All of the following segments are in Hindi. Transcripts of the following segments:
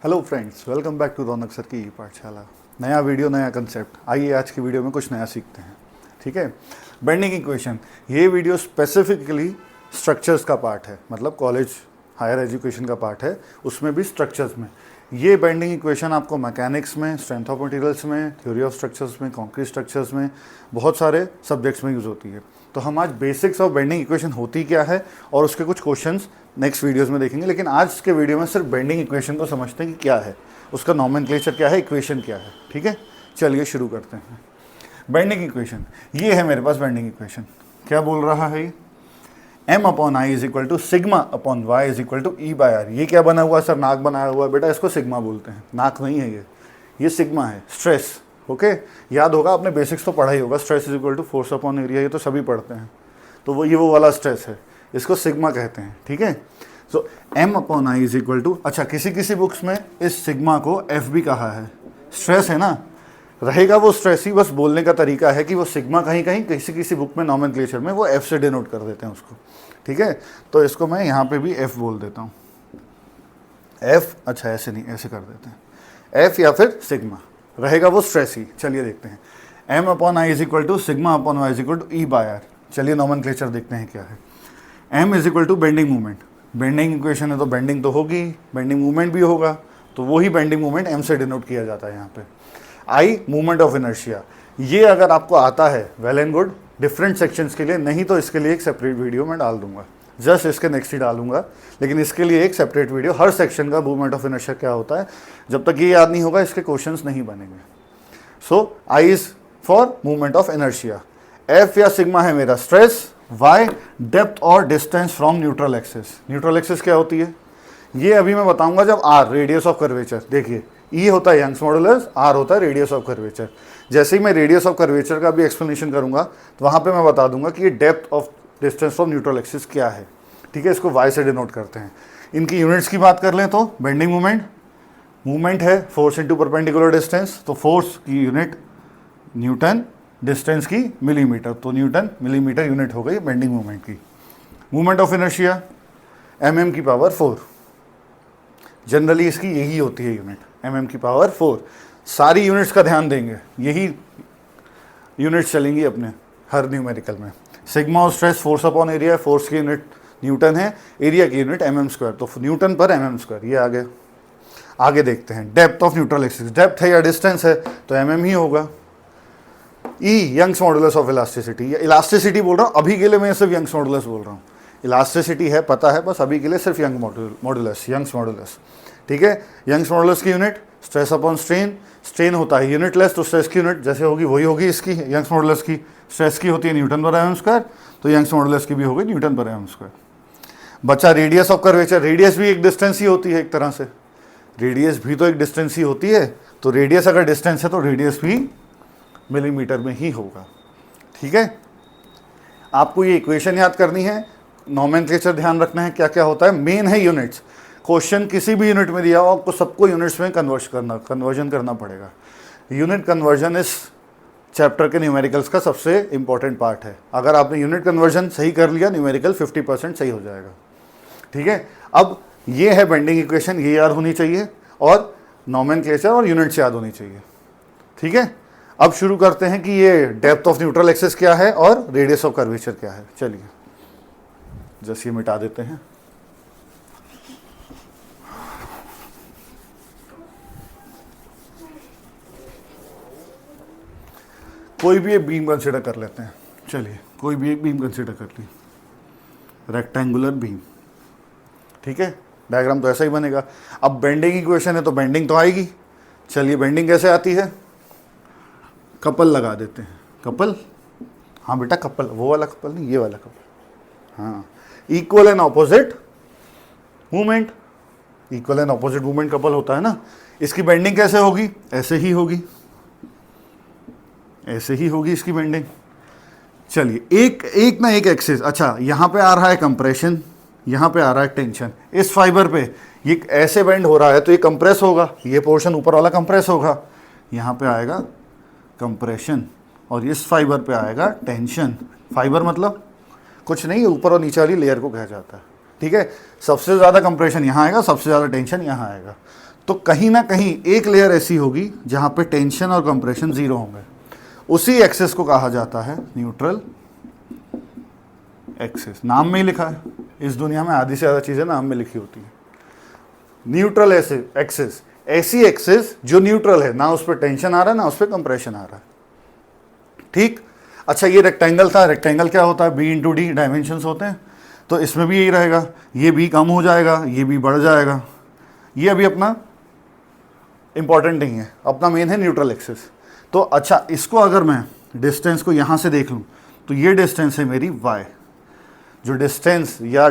Hello friends, welcome back to Raunak sir की पाठशाला। नया वीडियो, नया कंसेप्ट। आइए आज की वीडियो में कुछ नया सीखते हैं। ठीक है, बेंडिंग इक्वेशन। ये वीडियो स्पेसिफिकली स्ट्रक्चर्स का पार्ट है, मतलब कॉलेज हायर एजुकेशन का पार्ट है, उसमें भी स्ट्रक्चर्स में। ये बेंडिंग इक्वेशन आपको मैकेनिक्स में, स्ट्रेंथ ऑफ मटेरियल्स में, थ्योरी ऑफ स्ट्रक्चर्स में, कॉन्क्रीट स्ट्रक्चर्स में, बहुत सारे सब्जेक्ट्स में यूज़ होती है। तो हम आज बेसिक्स ऑफ बेंडिंग इक्वेशन होती क्या है और उसके कुछ क्वेश्चंस नेक्स्ट वीडियोस में देखेंगे। लेकिन आज के वीडियो में सिर्फ बेंडिंग इक्वेशन को समझते हैं कि क्या है, उसका नॉमेनक्लेचर क्या है, इक्वेशन क्या है। ठीक है, चलिए शुरू करते हैं। बेंडिंग इक्वेशन ये है मेरे पास। बेंडिंग इक्वेशन क्या बोल रहा है? m upon I is equal to sigma upon Y is equal to E by R. ये क्या बना हुआ सर? नाक बनाया हुआ है। बेटा इसको सिग्मा बोलते हैं, नाक नहीं है ये सिग्मा है। स्ट्रेस, ओके, याद होगा, आपने बेसिक्स तो पढ़ा ही होगा। Stress is equal to force upon area, ये तो सभी पढ़ते हैं। तो वो वाला स्ट्रेस है, इसको सिग्मा कहते हैं। ठीक है, so m upon I is equal to, अच्छा किसी किसी बुक्स में इस सिग्मा को f भी कहा है। स्ट्रेस है ना, रहेगा वो स्ट्रेस ही, बस बोलने का तरीका है कि वो सिग्मा कहीं कहीं किसी किसी बुक में नॉमेनक्लेचर में वो f से डिनोट कर देते हैं उसको। ठीक है, तो इसको मैं यहाँ पे भी f बोल देता हूँ। f, अच्छा ऐसे नहीं, ऐसे कर देते हैं, f या फिर सिग्मा, रहेगा वो स्ट्रेस ही। चलिए देखते हैं, m upon I is equal to sigma upon Y is equal to E by R. चलिए नॉमेनक्लेचर देखते हैं क्या है। m is equal to bending movement. Bending equation है तो बेंडिंग तो होगी, बेंडिंग मूवमेंट भी होगा, तो वही बेंडिंग मूवमेंट m से डिनोट किया जाता है यहाँ पे। I मूवमेंट ऑफ इनर्शिया, ये अगर आपको आता है well and good, different sections के लिए, नहीं तो इसके लिए एक सेपरेट वीडियो मैं डाल दूंगा, जस्ट इसके नेक्स्ट ही डालूंगा। लेकिन इसके लिए एक सेपरेट वीडियो, हर सेक्शन का मूवमेंट ऑफ इनर्शिया क्या होता है, जब तक ये याद नहीं होगा इसके क्वेश्चंस नहीं बनेंगे। सो I is for movement of inertia, F या सिग्मा है मेरा स्ट्रेस, Y डेप्थ और distance from neutral axis. Neutral axis क्या होती है ये अभी मैं बताऊंगा जब R रेडियस ऑफ कर्वेचर। देखिए E होता है यंग्स मॉडुलस, R होता है रेडियस ऑफ कर्वेचर। जैसे ही मैं रेडियस ऑफ कर्वेचर का भी एक्सप्लेनेशन करूंगा तो वहां पे मैं बता दूंगा कि ये depth of distance from neutral axis क्या है। ठीक है, इसको Y से डिनोट करते हैं। इनकी यूनिट्स की बात कर लें तो बेंडिंग मूवमेंट है फोर्स इंटू परपेंडिकुलर डिस्टेंस, तो फोर्स की यूनिट न्यूटन, डिस्टेंस की मिलीमीटर, तो न्यूटन मिलीमीटर यूनिट हो गई बेंडिंग मूवमेंट की। मूवमेंट ऑफ इनर्शिया mm की पावर 4, जनरली इसकी यही होती है यूनिट, mm की पावर 4। सारी यूनिट्स का ध्यान देंगे, यही यूनिट्स चलेंगी अपने हर न्यूमेरिकल में। सिग्मा और stress force upon area, force की यूनिट न्यूटन है, एरिया की यूनिट mm स्क्वायर, तो न्यूटन पर mm स्क्वायर। ये आगे देखते हैं। Depth of neutral axis, depth है या डिस्टेंस है तो mm ही होगा। E Young's modulus of elasticity, elasticity बोल रहा हूँ अभी के लिए, मैं सिर्फ यंग्स मॉडुलस बोल रहा हूँ। इलास्टिसिटी है पता है, बस अभी के लिए सिर्फ यंग्स मॉडुलस। ठीक है, यंग्स मॉडुलस की unit stress upon strain. Strain होता है यूनिटलेस, तो स्ट्रेस की यूनिट जैसे होगी वही होगी इसकी, यंग्स मॉडुलस की। स्ट्रेस की होती है न्यूटन पर mm स्क्वायर, तो यंग्स मॉडुलस की भी होगी न्यूटन पर mm स्क्वायर। बच्चा रेडियस ऑफ कर्वेचर, रेडियस भी एक डिस्टेंस ही होती है एक तरह से, रेडियस भी तो एक डिस्टेंस ही होती है, तो रेडियस अगर डिस्टेंस है तो रेडियस भी मिलीमीटर में ही होगा। ठीक है, आपको ये इक्वेशन याद करनी है, नॉमेनक्लेचर ध्यान रखना है क्या क्या होता है। मेन है यूनिट्स, क्वेश्चन किसी भी यूनिट में दिया हो आपको सबको यूनिट्स में कन्वर्जन करना पड़ेगा। यूनिट कन्वर्जन इस चैप्टर के न्यूमेरिकल्स का सबसे इंपॉर्टेंट पार्ट है। अगर आपने यूनिट कन्वर्जन सही कर लिया, न्यूमेरिकल 50% सही हो जाएगा। ठीक है, अब ये है बेंडिंग इक्वेशन, ये याद होनी चाहिए, और नॉमेनक्लेचर और यूनिट्स याद होनी चाहिए। ठीक है, अब शुरू करते हैं कि ये डेप्थ ऑफ न्यूट्रल एक्सिस क्या है और रेडियस ऑफ कर्वेचर क्या है। चलिए जैसे ये मिटा देते हैं। कोई भी एक बीम कंसीडर कर लेते हैं। चलिए कोई भी एक बीम कंसीडर कर ली, रेक्टेंगुलर बीम। ठीक है, डायग्राम तो ऐसा ही बनेगा। अब बेंडिंग इक्वेशन है तो बेंडिंग तो आएगी। चलिए बेंडिंग कैसे आती है, कपल लगा देते हैं। कपल, हाँ बेटा कपल, वो वाला कपल नहीं, ये वाला कपल। हाँ, equal and opposite movement, equal and opposite movement couple होता है ना। इसकी बेंडिंग कैसे होगी, ऐसे ही होगी, ऐसे ही होगी इसकी बेंडिंग। चलिए एक ना एक एक्सिस, अच्छा यहाँ पे आ रहा है कंप्रेशन, यहाँ पे आ रहा है टेंशन। इस फाइबर पे ये ऐसे बेंड हो रहा है तो ये कंप्रेस होगा, ये पोर्शन ऊपर वाला कंप्रेस होगा, यहाँ पे आएगा कंप्रेशन, और इस फाइबर पे आएगा टेंशन। फाइबर मतलब कुछ नहीं, ऊपर और नीचे वाली लेयर को कहा जाता है। ठीक है, सबसे ज़्यादा कंप्रेशन यहाँ आएगा, सबसे ज़्यादा टेंशन यहाँ आएगा। तो कहीं ना कहीं एक लेयर ऐसी होगी जहां पे टेंशन और कंप्रेशन जीरो होंगे। उसी एक्सेस को कहा जाता है न्यूट्रल एक्सेस। नाम में ही लिखा है, इस दुनिया में आधी से ज़्यादा चीज़ें नाम में लिखी होती हैं। न्यूट्रल एक्सेस, ऐसी एक्सेस जो न्यूट्रल है, ना उस पर टेंशन आ रहा है ना उस पर कंप्रेशन आ रहा है। ठीक, अच्छा ये रेक्टेंगल था, रेक्टेंगल क्या होता है, बी इंटू डी डायमेंशंस होते हैं, तो इसमें भी यही रहेगा, ये बी कम हो जाएगा, ये बी बढ़ जाएगा। ये अभी अपना इंपॉर्टेंट नहीं है, अपना मेन है न्यूट्रल एक्सेस। तो अच्छा, इसको अगर मैं डिस्टेंस को यहाँ से देख लूँ तो ये डिस्टेंस है मेरी y, जो डिस्टेंस या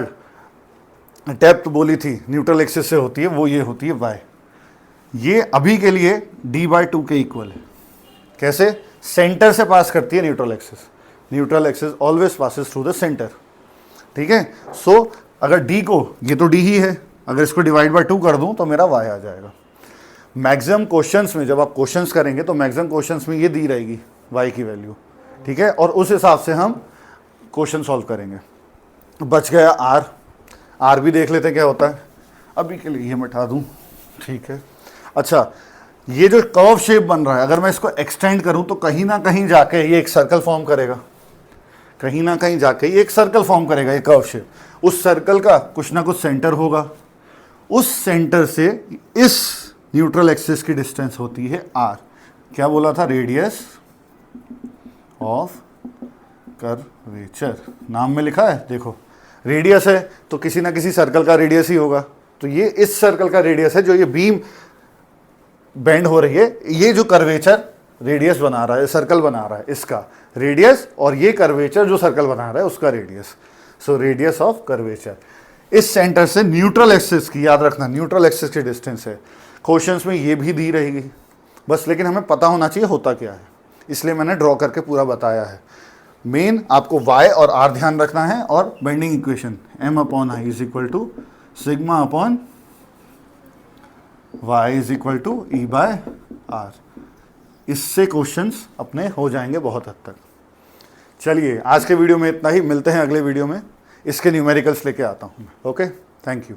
डेप्थ बोली थी न्यूट्रल एक्सेस से होती है वो ये होती है y। ये अभी के लिए d/2 के इक्वल है। कैसे? सेंटर से पास करती है neutral axis. Neutral axis always passes through the centre. ठीक है, सो अगर d को, ये तो d ही है, अगर इसको डिवाइड बाय 2 कर दूं तो मेरा y आ जाएगा। मैक्सिमम क्वेश्चंस में जब आप क्वेश्चंस करेंगे तो मैक्सिमम क्वेश्चंस में ये दी रहेगी y की वैल्यू। ठीक है, और उस हिसाब से हम क्वेश्चन सॉल्व करेंगे। बच गया r भी देख लेते हैं क्या होता है, अभी के लिए ये मिटा दूं। ठीक है, अच्छा ये जो कर्व शेप बन रहा है, अगर मैं इसको एक्सटेंड करूं तो कहीं ना कहीं जाके ये एक सर्कल फॉर्म करेगा, कहीं ना कहीं जाके ये एक सर्कल फॉर्म करेगा, ये कर्व शेप। उस सर्कल का कुछ ना कुछ सेंटर होगा, उस सेंटर से इस न्यूट्रल एक्सिस की डिस्टेंस होती है r। क्या बोला था? Radius of curvature. नाम में लिखा है, देखो रेडियस है तो किसी ना किसी सर्कल का रेडियस ही होगा। तो ये इस सर्कल का रेडियस है, जो ये बीम बेंड हो रही है, ये जो कर्वेचर रेडियस बना रहा है, सर्कल बना रहा है, इसका रेडियस, और ये कर्वेचर जो सर्कल बना रहा है उसका radius. So radius of curvature इस सेंटर से न्यूट्रल एक्सिस की, याद रखना न्यूट्रल एक्सिस की डिस्टेंस है। क्वेश्चंस में ये भी दी रहेगी बस, लेकिन हमें पता होना चाहिए होता क्या है, इसलिए मैंने ड्रॉ करके पूरा बताया है। मेन आपको y और r ध्यान रखना है, और bending equation m/i is equal to sigma upon y is equal to e/r। इससे क्वेश्चंस अपने हो जाएंगे बहुत हद तक। चलिए आज के वीडियो में इतना ही, मिलते हैं अगले वीडियो में, इसके न्यूमेरिकल्स लेके आता हूँ मैं। Okay, thank you.